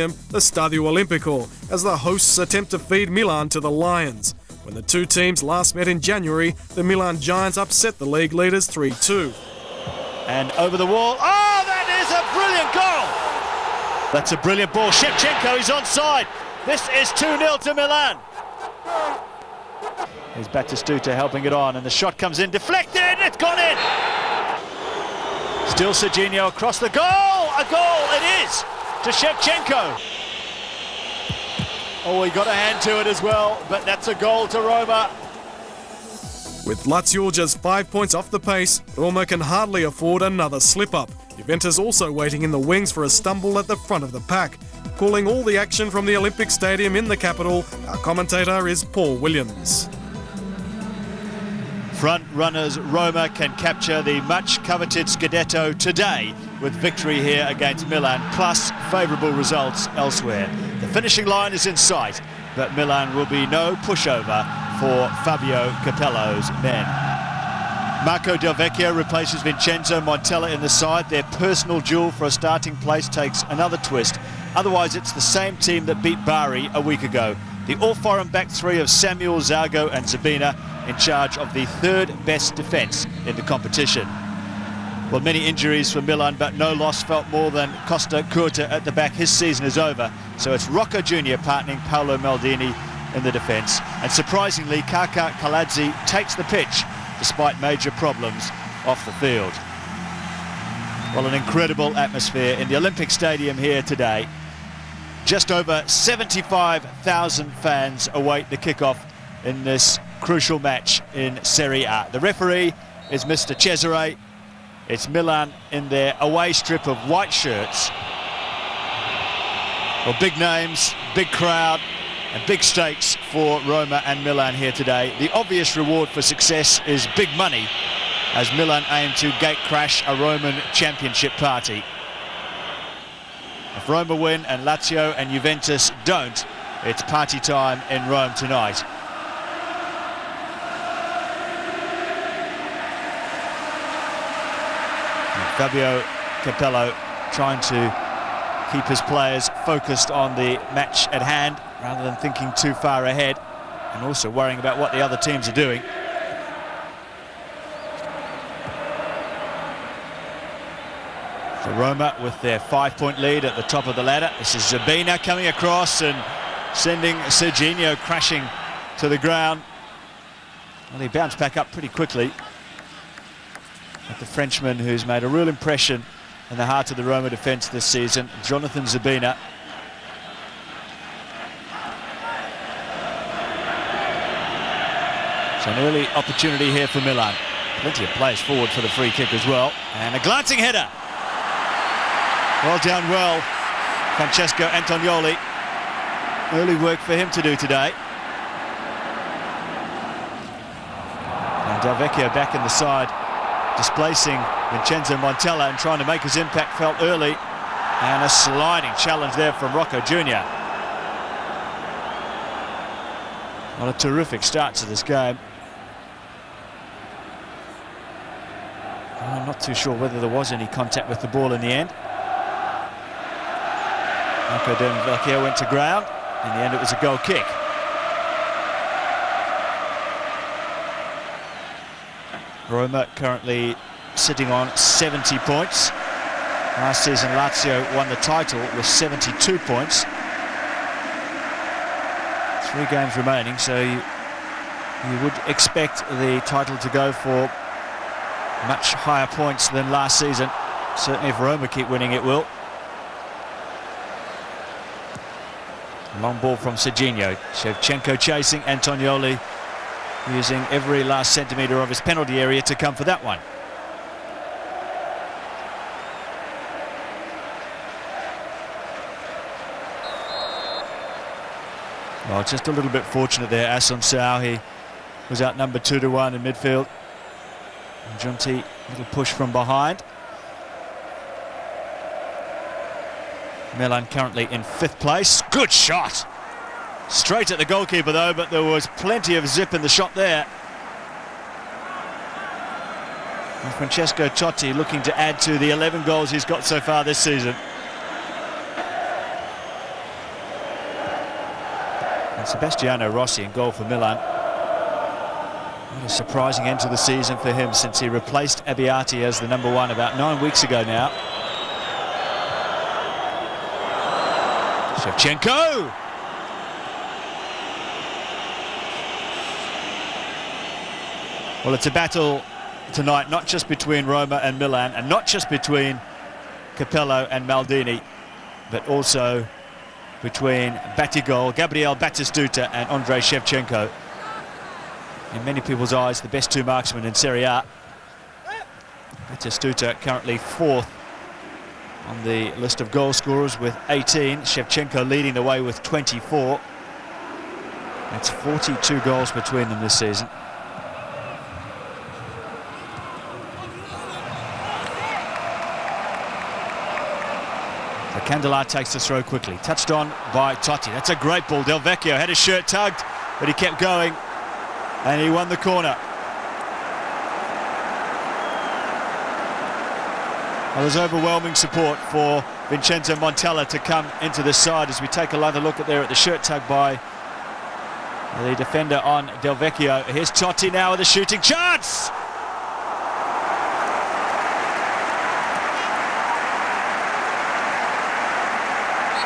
the Stadio Olimpico, as the hosts attempt to feed Milan to the Lions. When the two teams last met in January, the Milan Giants upset the league leaders 3-2. And over the wall, oh, that is a brilliant goal! That's a brilliant ball. Shevchenko is onside. This is 2-0 to Milan. Here's Batistuta helping it on, and the shot comes in, deflected, it's gone in! Still Serginho across the goal, a goal it is to Shevchenko. Oh, he got a hand to it as well, but that's a goal to Roma. With Lazio just 5 points off the pace, Roma can hardly afford another slip-up. Juventus also waiting in the wings for a stumble at the front of the pack. Calling all the action from the Olympic Stadium in the capital, our commentator is Paul Williams. Front runners Roma can capture the much-coveted Scudetto today with victory here against Milan, plus favourable results elsewhere. The finishing line is in sight, but Milan will be no pushover for Fabio Capello's men. Marco Del Vecchio replaces Vincenzo Montella in the side. Their personal duel for a starting place takes another twist. Otherwise, it's the same team that beat Bari a week ago. The all-foreign back three of Samuel, Zago and Zabina in charge of the third best defence in the competition. Well, many injuries for Milan, but no loss felt more than Costa Curta at the back. His season is over, so it's Rocco Jr. partnering Paolo Maldini in the defence. And surprisingly, Kaka Kaladze takes the pitch despite major problems off the field. Well, an incredible atmosphere in the Olympic Stadium here today. Just over 75,000 fans await the kickoff in this crucial match in Serie A. The referee is Mr. Cesare. It's Milan in their away strip of white shirts. Well, big names, big crowd, and big stakes for Roma and Milan here today. The obvious reward for success is big money, as Milan aim to gate crash a Roman championship party. If Roma win and Lazio and Juventus don't, it's party time in Rome tonight. And Fabio Capello trying to keep his players focused on the match at hand rather than thinking too far ahead, and also worrying about what the other teams are doing. So Roma with their 5-point lead at the top of the ladder. This is Zabina coming across and sending Serginho crashing to the ground. Well, he bounced back up pretty quickly. But the Frenchman who's made a real impression in the heart of the Roma defence this season, Jonathan Zabina. So an early opportunity here for Milan. Plenty of players forward for the free kick as well. And a glancing header. Well done, well, Francesco Antonioli. Early work for him to do today. And Del Vecchio back in the side, displacing Vincenzo Montella and trying to make his impact felt early. And a sliding challenge there from Rocco Jr. What a terrific start to this game. I'm not too sure whether there was any contact with the ball in the end. Marco Del Vecchio went to ground. In the end, it was a goal kick. Roma currently sitting on 70 points. Last season, Lazio won the title with 72 points. 3 games remaining, so you would expect the title to go for much higher points than last season. Certainly if Roma keep winning, it will. Long ball from Serginho. Shevchenko chasing, Antonioli using every last centimetre of his penalty area to come for that one. Well, just a little bit fortunate there, Assunção. He was outnumbered 2-1 in midfield. And Giunti, little push from behind. Milan currently in 5th place. Good shot! Straight at the goalkeeper though, but there was plenty of zip in the shot there. And Francesco Totti looking to add to the 11 goals he's got so far this season. Sebastiano Rossi in goal for Milan. What a surprising end to the season for him, since he replaced Abbiati as the number 1 about 9 weeks ago now. Shevchenko! Well, it's a battle tonight, not just between Roma and Milan, and not just between Capello and Maldini, but also between Batigol, Gabriel Batistuta and Andrei Shevchenko. In many people's eyes, the best 2 marksmen in Serie A. Batistuta currently 4th on the list of goal scorers with 18. Shevchenko leading the way with 24. That's 42 goals between them this season. Candela takes the throw quickly, touched on by Totti. That's a great ball. Del Vecchio had his shirt tugged, but he kept going and he won the corner. Well, there's overwhelming support for Vincenzo Montella to come into this side as we take another look at the shirt tug by the defender on Del Vecchio. Here's Totti now with a shooting chance.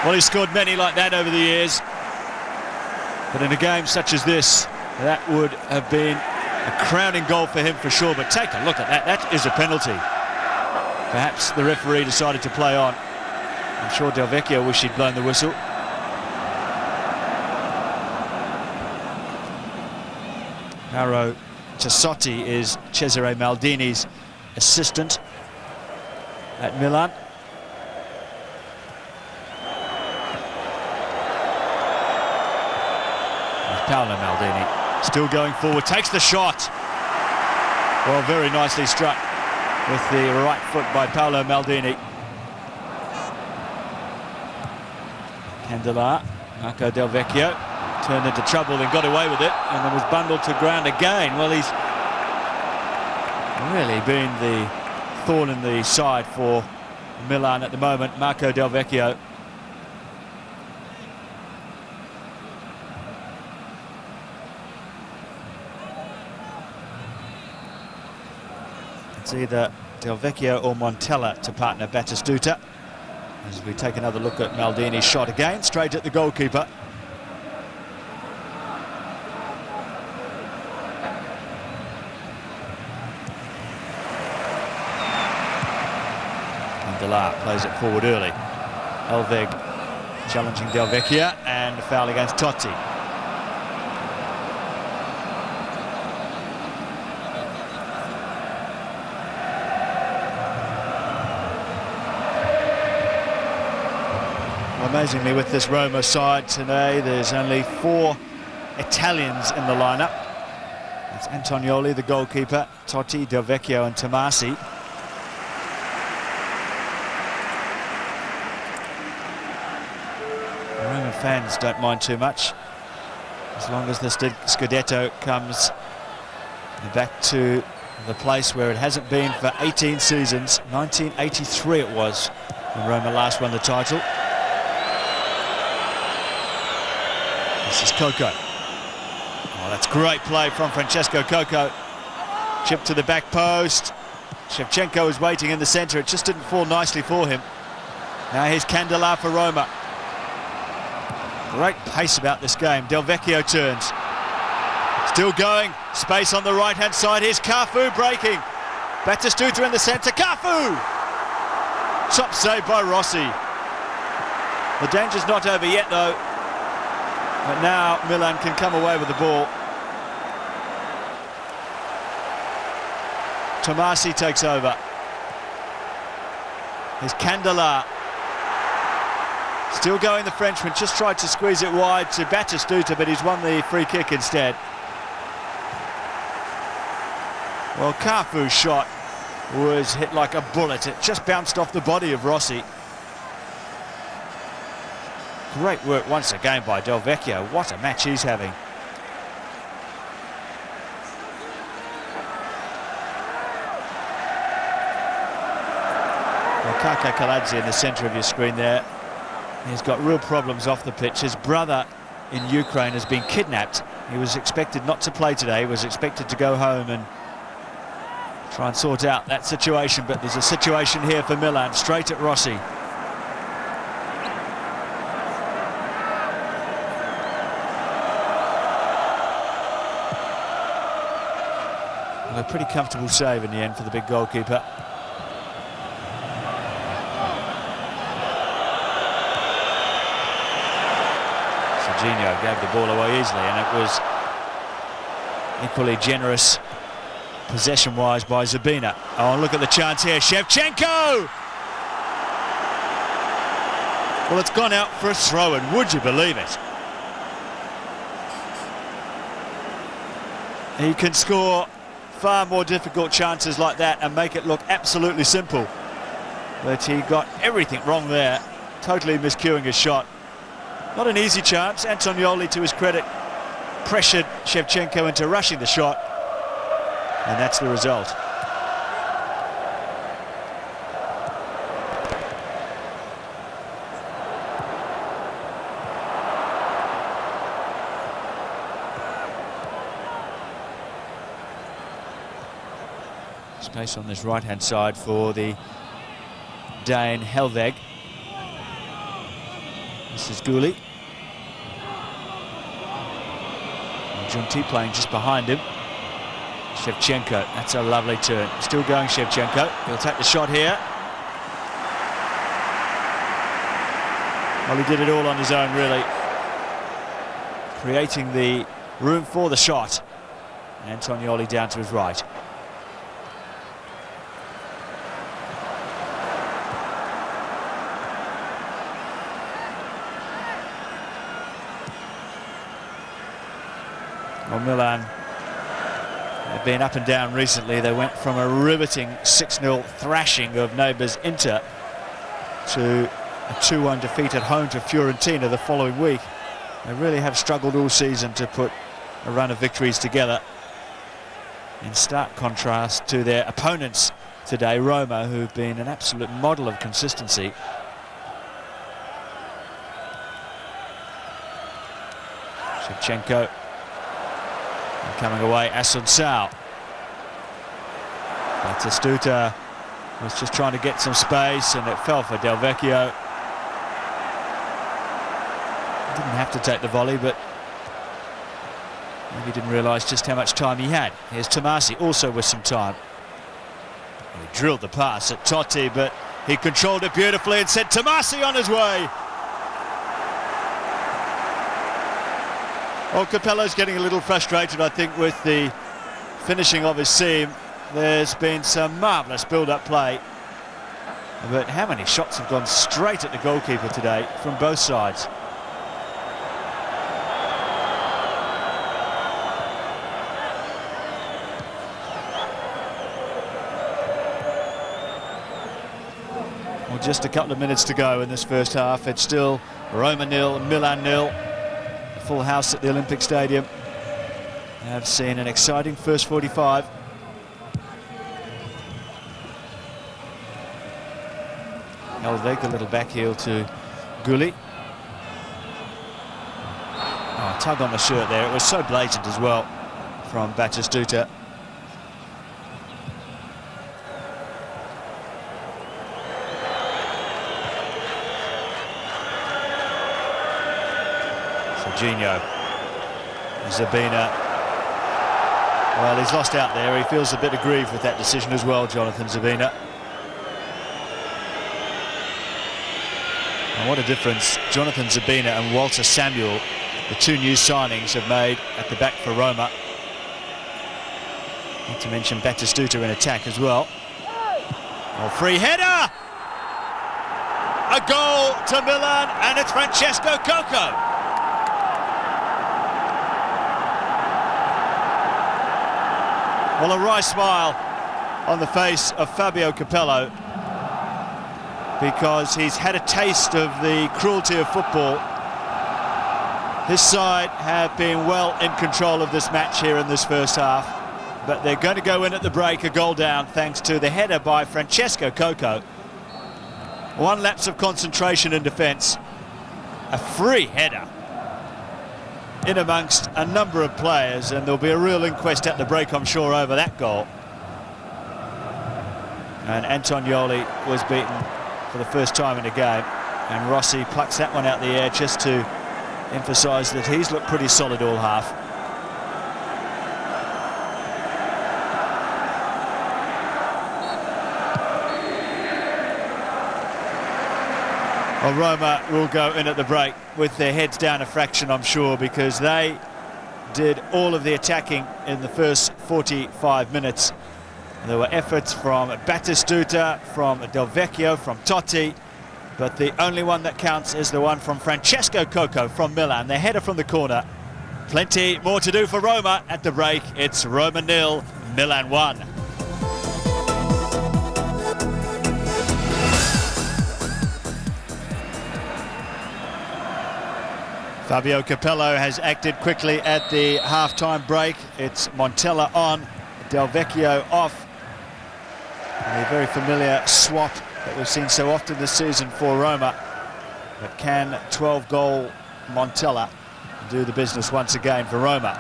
Well, he's scored many like that over the years, but in a game such as this, that would have been a crowning goal for him for sure. But take a look at that. That is a penalty. Perhaps the referee decided to play on. I'm sure Del Vecchio wished he'd blown the whistle. Mauro Tassotti is Cesare Maldini's assistant at Milan. Paolo Maldini still going forward, takes the shot. Well, very nicely struck with the right foot by Paolo Maldini. Candela, Marco Del Vecchio turned into trouble, then got away with it, and then was bundled to ground again. Well, he's really been the thorn in the side for Milan at the moment, Marco Del Vecchio. It's either Del Vecchio or Montella to partner Batistuta. As we take another look at Maldini's shot again, straight at the goalkeeper. Candela plays it forward early. Elveg challenging Del Vecchio, and a foul against Totti. Amazingly, with this Roma side today, there's only 4 Italians in the lineup. It's Antonioli, the goalkeeper, Totti, Del Vecchio and Tomasi. The Roman fans don't mind too much, as long as the Scudetto comes back to the place where it hasn't been for 18 seasons. 1983 it was when Roma last won the title. This is Coco. Oh, that's great play from Francesco Coco. Chip to the back post. Shevchenko is waiting in the centre. It just didn't fall nicely for him. Now here's Candela for Roma. Great pace about this game. Del Vecchio turns. Still going. Space on the right-hand side. Here's Cafu breaking. Batistuta in the centre. Cafu! Top save by Rossi. The danger's not over yet, though. But now Milan can come away with the ball. Tomasi takes over. Here's Candela. Still going the Frenchman, just tried to squeeze it wide to Batistuta, but he's won the free kick instead. Well, Cafu's shot was hit like a bullet. It just bounced off the body of Rossi. Great work once again by Del Vecchio. What a match he's having. Well, Kaka Kaladze in the centre of your screen there. He's got real problems off the pitch. His brother in Ukraine has been kidnapped. He was expected not to play today, was expected to go home and try and sort out that situation, but there's a situation here for Milan, straight at Rossi. And a pretty comfortable save in the end for the big goalkeeper. Serginho gave the ball away easily, and it was equally generous possession-wise by Zabina. Oh, look at the chance here, Shevchenko! Well, it's gone out for a throw-in, would you believe it? He can score far more difficult chances like that and make it look absolutely simple. But he got everything wrong there, totally miscuing his shot. Not an easy chance. Antonioli, to his credit, pressured Shevchenko into rushing the shot, and that's the result. Space on this right-hand side for the Dane Helveg. This is Gulli. Junti playing just behind him. Shevchenko, that's a lovely turn. Still going Shevchenko. He'll take the shot here. Well, he did it all on his own, really. Creating the room for the shot. Antonioli down to his right. Well, Milan have been up and down recently. They went from a riveting 6-0 thrashing of neighbours Inter to a 2-1 defeat at home to Fiorentina the following week. They really have struggled all season to put a run of victories together, in stark contrast to their opponents today, Roma, who've been an absolute model of consistency. Shevchenko. And coming away, Asuncao. Batistuta was just trying to get some space, and it fell for Del Vecchio. Didn't have to take the volley, but maybe didn't realise just how much time he had. Here's Tomasi, also with some time. He drilled the pass at Totti, but he controlled it beautifully and sent Tomasi on his way. Well, Capello's getting a little frustrated, I think, with the finishing of his team. There's been some marvellous build-up play, but how many shots have gone straight at the goalkeeper today from both sides? Well, just a couple of minutes to go in this first half. It's still Roma 0, Milan 0. Full house at the Olympic Stadium. I've seen an exciting first 45. Helveg, a little back heel to Gulli. Oh, tug on the shirt there. It was so blatant as well from Batistuta. Serginho. Zabina. Well, he's lost out there. He feels a bit aggrieved with that decision as well, Jonathan Zabina. And what a difference Jonathan Zabina and Walter Samuel, the two new signings, have made at the back for Roma. Not to mention Batistuta in attack as well. Oh, free header! A goal to Milan, and it's Francesco Coco. Well, a wry smile on the face of Fabio Capello, because he's had a taste of the cruelty of football. His side have been well in control of this match here in this first half, but they're going to go in at the break a goal down thanks to the header by Francesco Coco. One lapse of concentration in defence, a free header, in amongst a number of players, and there'll be a real inquest at the break, I'm sure, over that goal. And Antonioli was beaten for the first time in the game, and Rossi plucks that one out the air just to emphasise that he's looked pretty solid all half. Well, Roma will go in at the break with their heads down a fraction, I'm sure, because they did all of the attacking in the first 45 minutes. There were efforts from Battistuta, from Del Vecchio, from Totti, but the only one that counts is the one from Francesco Coco from Milan, the header from the corner. Plenty more to do for Roma at the break. It's Roma 0, Milan 1. Fabio Capello has acted quickly at the half-time break. It's Montella on, Del Vecchio off. And a very familiar swap that we've seen so often this season for Roma. But can 12-goal Montella do the business once again for Roma?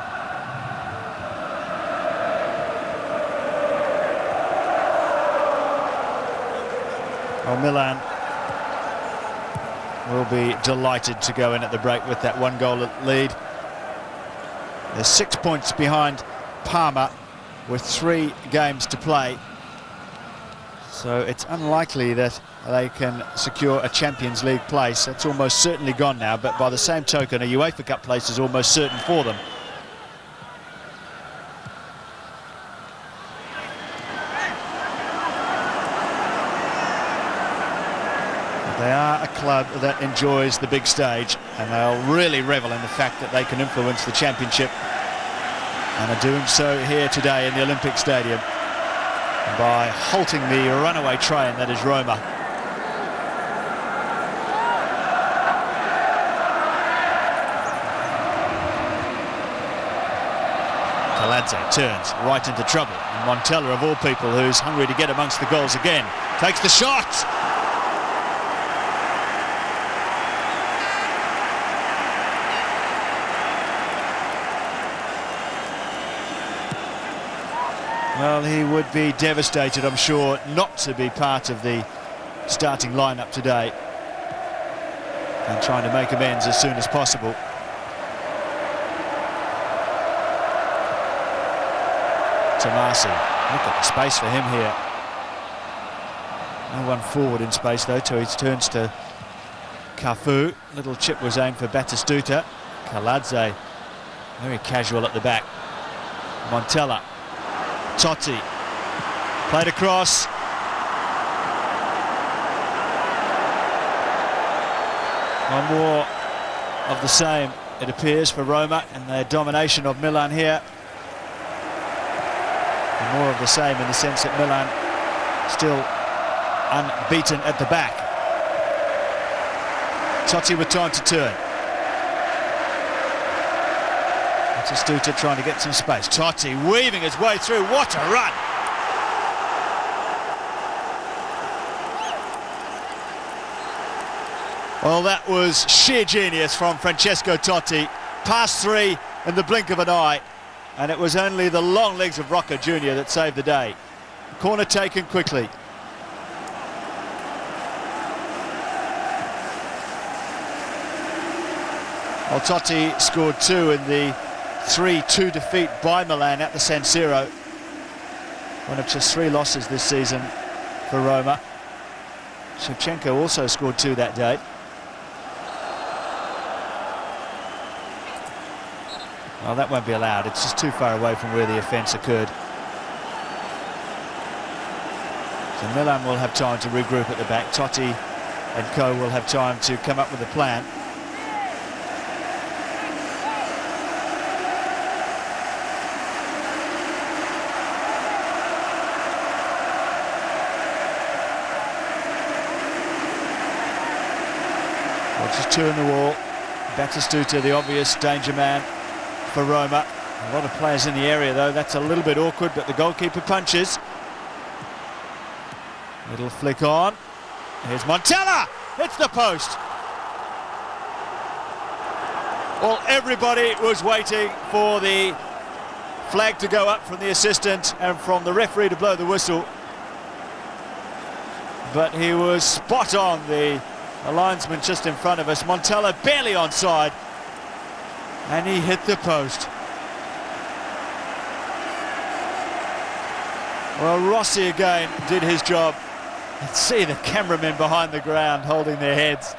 Well, Milan will be delighted to go in at the break with that 1-goal lead. They're 6 points behind Parma with 3 games to play. So it's unlikely that they can secure a Champions League place. That's almost certainly gone now, but by the same token, a UEFA Cup place is almost certain for them. They are a club that enjoys the big stage, and they'll really revel in the fact that they can influence the championship, and are doing so here today in the Olympic Stadium by halting the runaway train that is Roma. Kaladze turns right into trouble, and Montella, of all people, who's hungry to get amongst the goals again, takes the shot. Well, he would be devastated, I'm sure, not to be part of the starting lineup today, and trying to make amends as soon as possible. Tomasi, look at the space for him here. No one forward in space though, so he turns to Cafu. Little chip was aimed for Battistuta. Kaladze, very casual at the back. Montella. Totti, played across. One more of the same, it appears, for Roma and their domination of Milan here. And more of the same in the sense that Milan still unbeaten at the back. Totti with time to turn. Battistuta trying to get some space. Totti weaving his way through. What a run! Well, that was sheer genius from Francesco Totti. Past 3 in the blink of an eye, and it was only the long legs of Rocca Jr. that saved the day. Corner taken quickly. Well, Totti scored 2 in the 3-2 defeat by Milan at the San Siro. One of just 3 losses this season for Roma. Shevchenko also scored 2 that day. Well, that won't be allowed. It's just too far away from where the offence occurred. So Milan will have time to regroup at the back. Totti and co will have time to come up with a plan. Just 2 in the wall. Battistuta, the obvious danger man for Roma. A lot of players in the area though. That's a little bit awkward, but the goalkeeper punches. Little flick on. Here's Montella. It's the post. Well, everybody was waiting for the flag to go up from the assistant and from the referee to blow the whistle. But he was spot on, the linesman just in front of us. Montella barely onside, and he hit the post. Well, Rossi again did his job. Let's see the cameramen behind the ground holding their heads.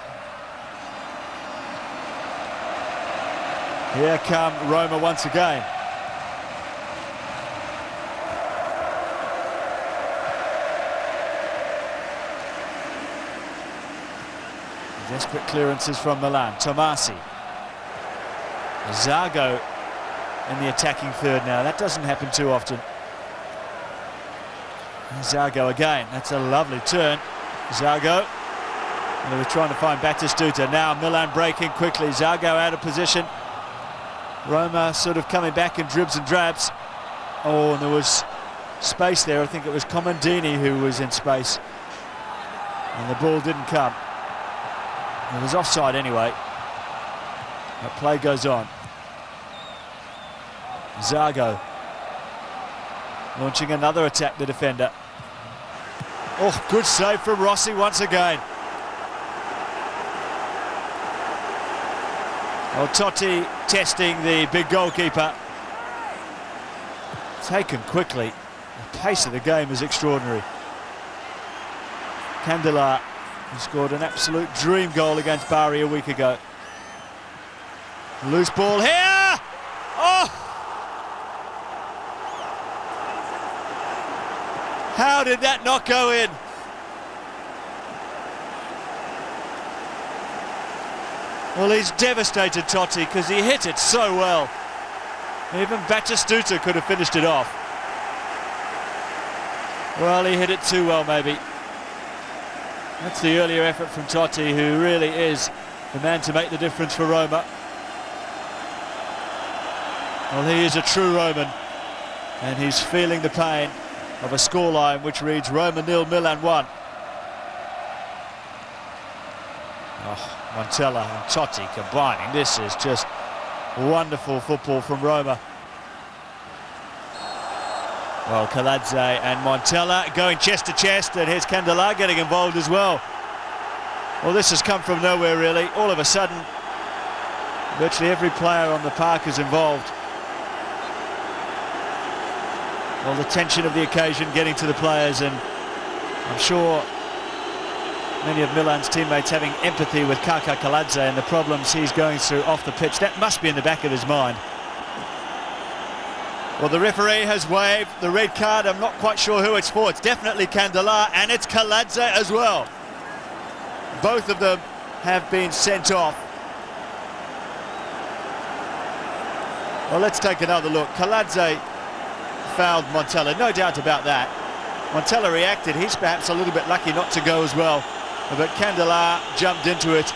Here come Roma once again. Desperate clearances from Milan. Tomasi. Zago in the attacking third now. That doesn't happen too often. Zago again. That's a lovely turn. Zago. And they were trying to find Batistuta. Now Milan breaking quickly. Zago out of position. Roma sort of coming back in dribs and drabs. Oh, and there was space there. I think it was Comandini who was in space. And the ball didn't come. It was offside anyway. But play goes on. Zago launching another attack, the defender. Oh, good save from Rossi once again. Well, Totti testing the big goalkeeper. Taken quickly. The pace of the game is extraordinary. Candela, who scored an absolute dream goal against Bari a week ago. Loose ball here! Oh! How did that not go in? Well, he's devastated, Totti, because he hit it so well. Even Batistuta could have finished it off. Well, he hit it too well, maybe. That's the earlier effort from Totti, who really is the man to make the difference for Roma. Well, he is a true Roman, and he's feeling the pain of a scoreline which reads Roma 0, Milan 1. Oh, Montella and Totti combining. This is just wonderful football from Roma. Well, Kaladze and Montella going chest to chest, and here's Candela getting involved as well. Well, this has come from nowhere, really. All of a sudden, virtually every player on the park is involved. Well, the tension of the occasion getting to the players, and I'm sure many of Milan's teammates having empathy with Kaka Kaladze and the problems he's going through off the pitch. That must be in the back of his mind. Well, the referee has waved the red card. I'm not quite sure who it's for. It's definitely Candela, and it's Kaladze as well. Both of them have been sent off. Well, let's take another look. Kaladze fouled Montella, no doubt about that. Montella reacted. He's perhaps a little bit lucky not to go as well, but Candela jumped into it.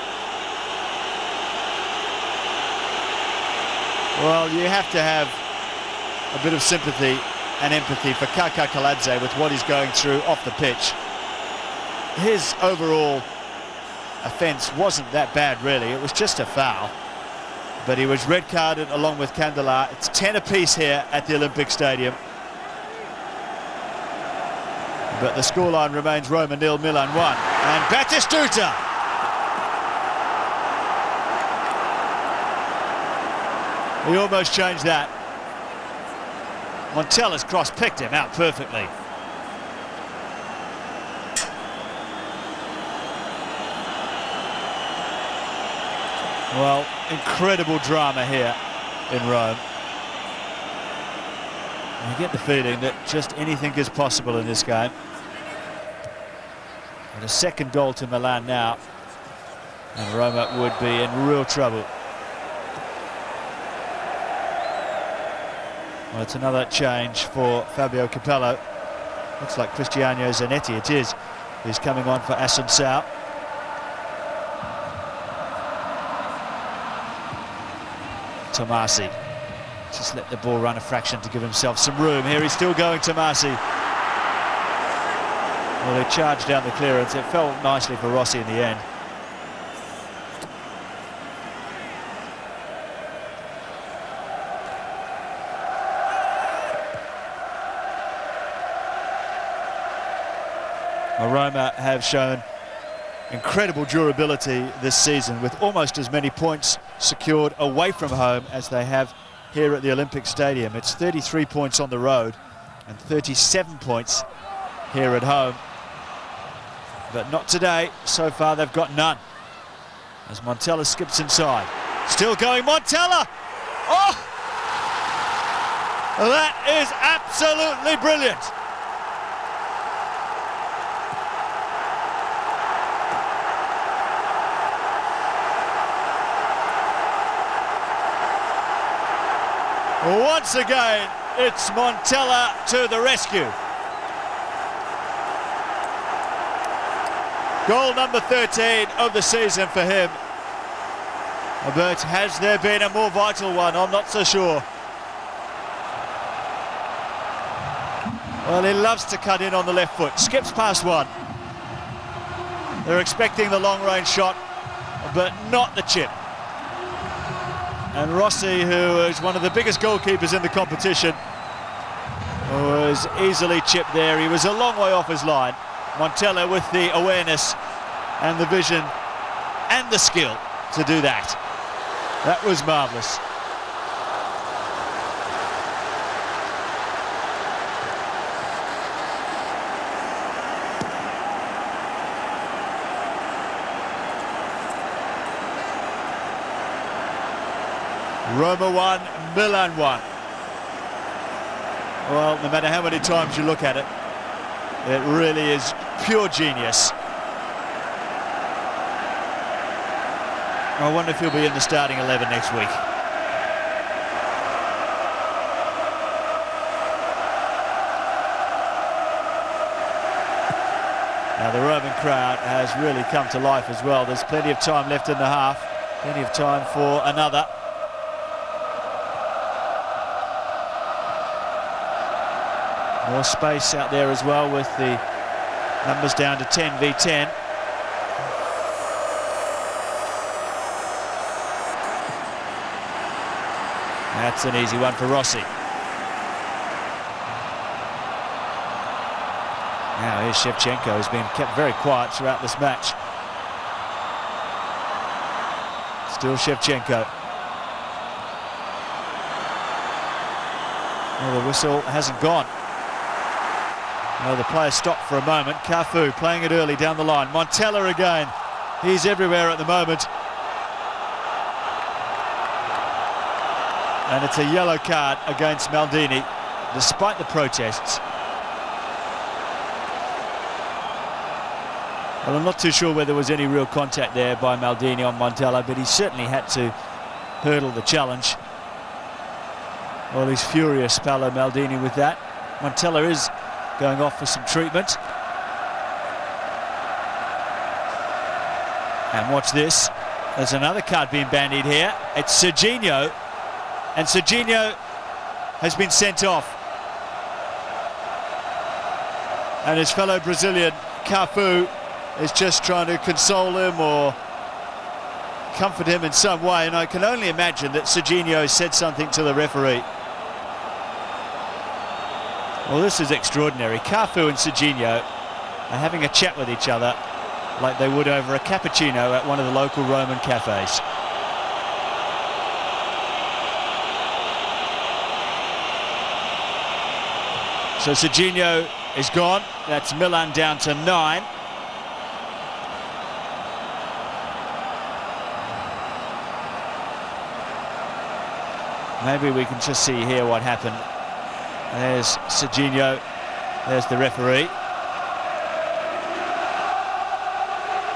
Well, you have to have a bit of sympathy and empathy for Kaka Kaladze with what he's going through off the pitch. His overall offence wasn't that bad, really. It was just a foul, but he was red carded along with Candela. It's 10 apiece here at the Olympic Stadium, but the scoreline remains Roma 0, Milan 1. And Batistuta! He almost changed that. Montella's cross picked him out perfectly. Well, incredible drama here in Rome. And you get the feeling that just anything is possible in this game. And a second goal to Milan now, and Roma would be in real trouble. Well, it's another change for Fabio Capello. Looks like Cristiano Zanetti, it is, who's coming on for Assunção. Tomasi just let the ball run a fraction to give himself some room. Here he's still going, Tomasi. Well, they charged down the clearance. It fell nicely for Rossi in the end. Roma have shown incredible durability this season, with almost as many points secured away from home as they have here at the Olympic Stadium. It's 33 points on the road and 37 points here at home. But not today. So far they've got none. As Montella skips inside. Still going, Montella! Oh! That is absolutely brilliant. Once again, it's Montella to the rescue. Goal number 13 of the season for him. But has there been a more vital one? I'm not so sure. Well, he loves to cut in on the left foot. Skips past one. They're expecting the long-range shot, but not the chip. And Rossi, who is one of the biggest goalkeepers in the competition, was easily chipped there. He was a long way off his line. Montella with the awareness and the vision and the skill to do that. That was marvellous. Roma 1, Milan 1. Well, no matter how many times you look at it, it really is pure genius. I wonder if he'll be in the starting 11 next week. Now the Roman crowd has really come to life as well. There's plenty of time left in the half, plenty of time for another. More space out there as well, with the numbers down to 10 v 10. That's an easy one for Rossi. Now here's Shevchenko, who's been kept very quiet throughout this match. Still Shevchenko. Well, the whistle hasn't gone. Well, the player stopped for a moment. Cafu playing it early down the line. Montella again. He's everywhere at the moment. And it's a yellow card against Maldini, despite the protests. Well, I'm not too sure whether there was any real contact there by Maldini on Montella, but he certainly had to hurdle the challenge. Well, he's furious, Paolo Maldini, with that. Montella is going off for some treatment. And watch this. There's another card being bandied here. It's Serginho. And Serginho has been sent off. And his fellow Brazilian, Cafu, is just trying to console him or comfort him in some way. And I can only imagine that Serginho said something to the referee. Well, this is extraordinary. Cafu and Serginho are having a chat with each other like they would over a cappuccino at one of the local Roman cafes. So Serginho is gone. That's Milan down to 9. Maybe we can just see here what happened. There's Serginho, there's the referee.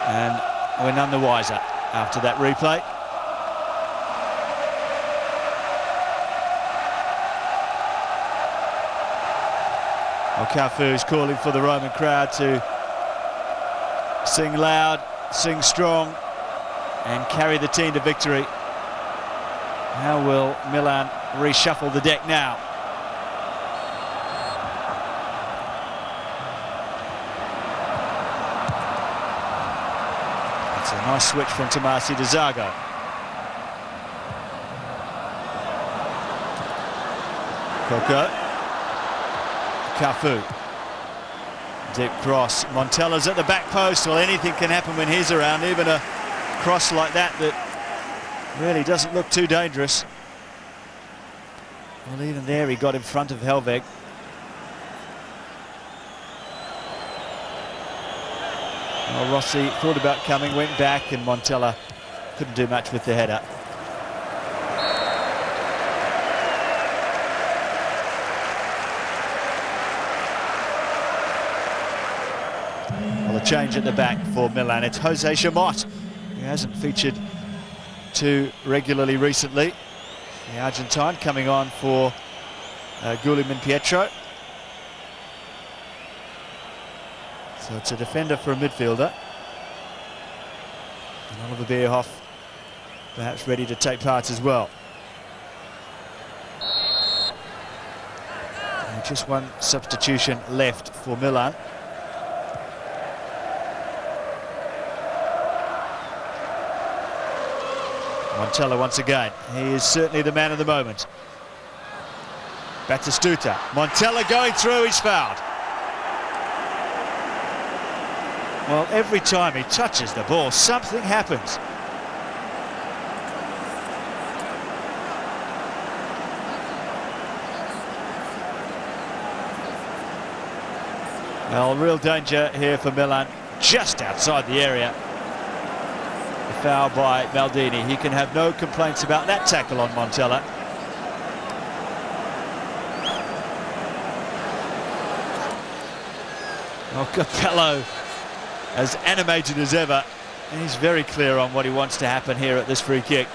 And we're none the wiser after that replay. Well, Cafu is calling for the Roman crowd to sing loud, sing strong, and carry the team to victory. How will Milan reshuffle the deck now? It's a nice switch from Tomasi to Zago. Coco. Cafu. deep cross. Montella's at the back post. Well, anything can happen when he's around, even a cross like that really doesn't look too dangerous. Well, even there he got in front of Helveg. Well, Rossi thought about coming, went back, and Montella couldn't do much with the header. Well, a change at the back for Milan. It's Jose Chamot, who hasn't featured too regularly recently. The Argentine coming on for Guglielmin Pietro. So it's a defender for a midfielder. And Oliver Bierhoff perhaps ready to take part as well. And just one substitution left for Milan. Montella once again. He is certainly the man of the moment. Batistuta. Montella going through, he's fouled. Well, every time he touches the ball, something happens. Well, real danger here for Milan, just outside the area. The foul by Maldini. He can have no complaints about that tackle on Montella. Oh, Capello, as animated as ever. He's very clear on what he wants to happen here at this free kick.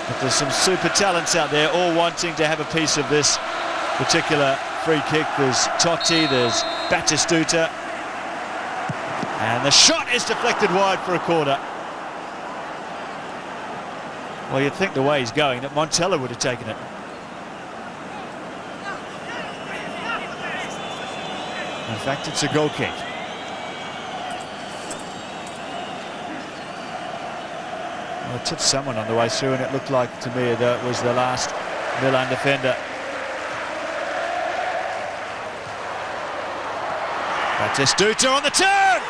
But there's some super talents out there all wanting to have a piece of this particular free kick. There's Totti, there's Batistuta. And the shot is deflected wide for a corner. Well, you'd think the way he's going that Montella would have taken it. In fact, it's a goal kick. Well, it took someone on the way through, and it looked like to me that it was the last Milan defender. Batistuta on the turn!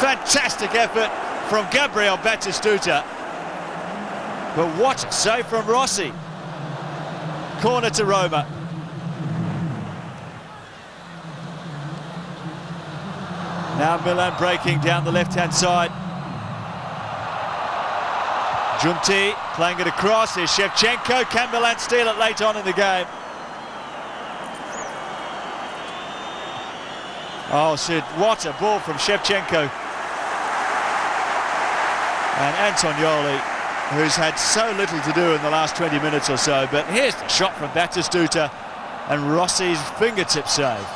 Fantastic effort from Gabriel Batistuta. But what a save from Rossi. Corner to Roma. Now Milan breaking down the left-hand side. Giunti playing it across. Here's Shevchenko. Can Milan steal it late on in the game? Oh, Sid, what a ball from Shevchenko. And Antonioli, who's had so little to do in the last 20 minutes or so. But here's the shot from Batistuta and Rossi's fingertip save.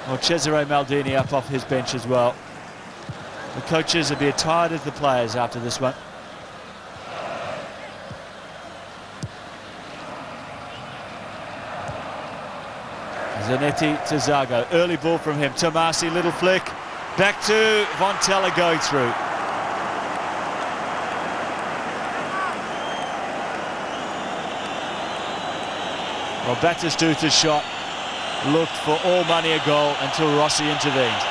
Well, Cesare Maldini up off his bench as well. The coaches will be tired of the players after this one. Zanetti to Zago. Early ball from him. Tomasi, little flick. Back to Montella going through. Well, Batistuta's shot looked for all money a goal until Rossi intervened.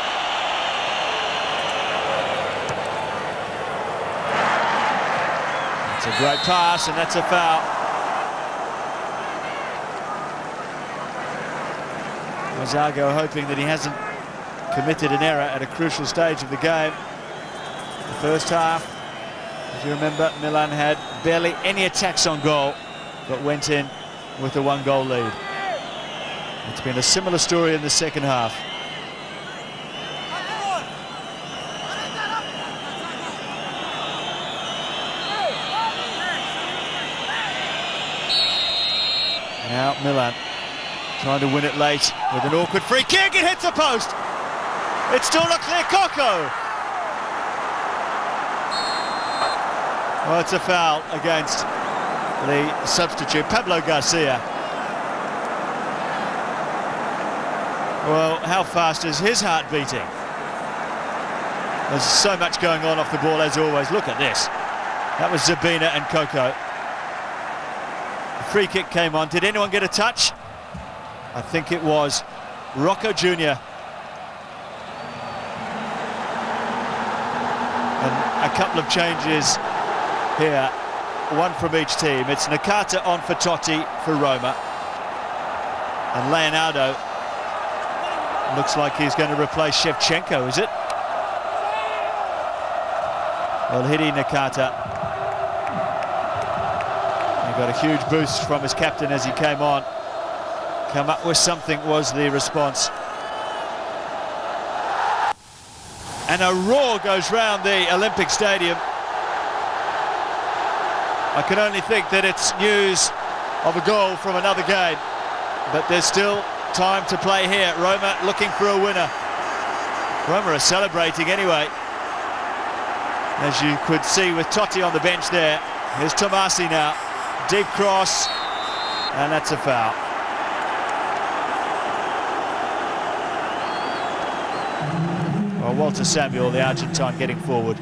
It's a great pass, and that's a foul. Zago hoping that he hasn't committed an error at a crucial stage of the game. The first half, if you remember, Milan had barely any attacks on goal, but went in with a one-goal lead. It's been a similar story in the second half. Now Milan trying to win it late with an awkward free kick. It hits the post. It's still a clear Coco. Well, it's a foul against the substitute, Pablo Garcia. Well, how fast is his heart beating? There's so much going on off the ball as always. Look at this. That was Zabina and Coco. The free kick came on. Did anyone get a touch? I think it was Rocco Jr. And a couple of changes here, one from each team. It's Nakata on for Totti for Roma. And Leonardo looks like he's going to replace Shevchenko, is it? Well, Hidi Nakata. He got a huge boost from his captain as he came on. Come up with something was the response. And a roar goes round the Olympic Stadium. I can only think that it's news of a goal from another game. But there's still time to play here. Roma looking for a winner. Roma are celebrating anyway. As you could see with Totti on the bench there. Here's Tomasi now. Deep cross. And that's a foul. Well, Walter Samuel, the Argentine, getting forward.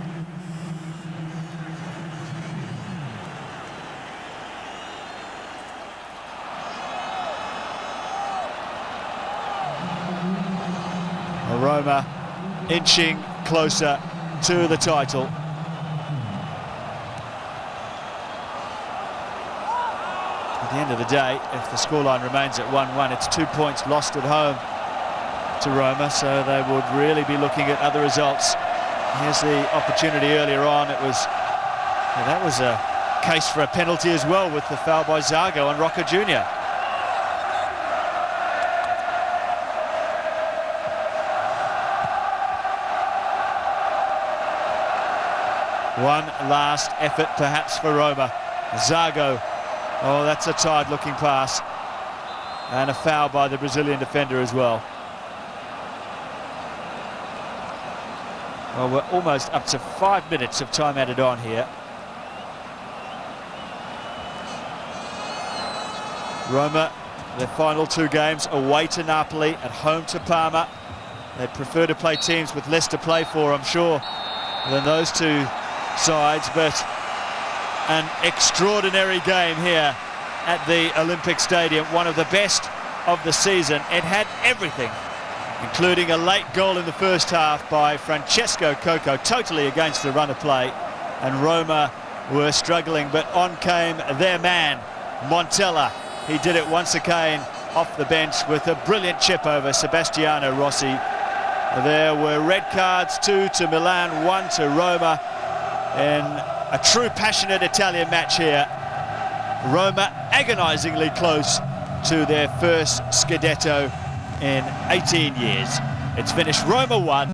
Well, Roma inching closer to the title. At the end of the day, if the scoreline remains at 1-1, it's 2 points lost at home to Roma, so they would really be looking at other results. Here's the opportunity earlier on. It was, well, that was a case for a penalty as well, with the foul by Zago on Rocco Jr. One last effort perhaps for Roma. Zago, oh, that's a tired looking pass, and a foul by the Brazilian defender as well. Well, we're almost up to 5 minutes of time added on here. Roma, their final 2 games, away to Napoli, at home to Parma. They'd prefer to play teams with less to play for, I'm sure, than those 2 sides, but an extraordinary game here at the Olympic Stadium, one of the best of the season. It had everything, including a late goal in the first half by Francesco Coco, totally against the run of play, and Roma were struggling, but on came their man, Montella. He did it once again off the bench with a brilliant chip over Sebastiano Rossi. There were red cards, 2 to Milan, 1 to Roma, in a true passionate Italian match here. Roma agonisingly close to their first Scudetto in 18 years. It's finished Roma 1.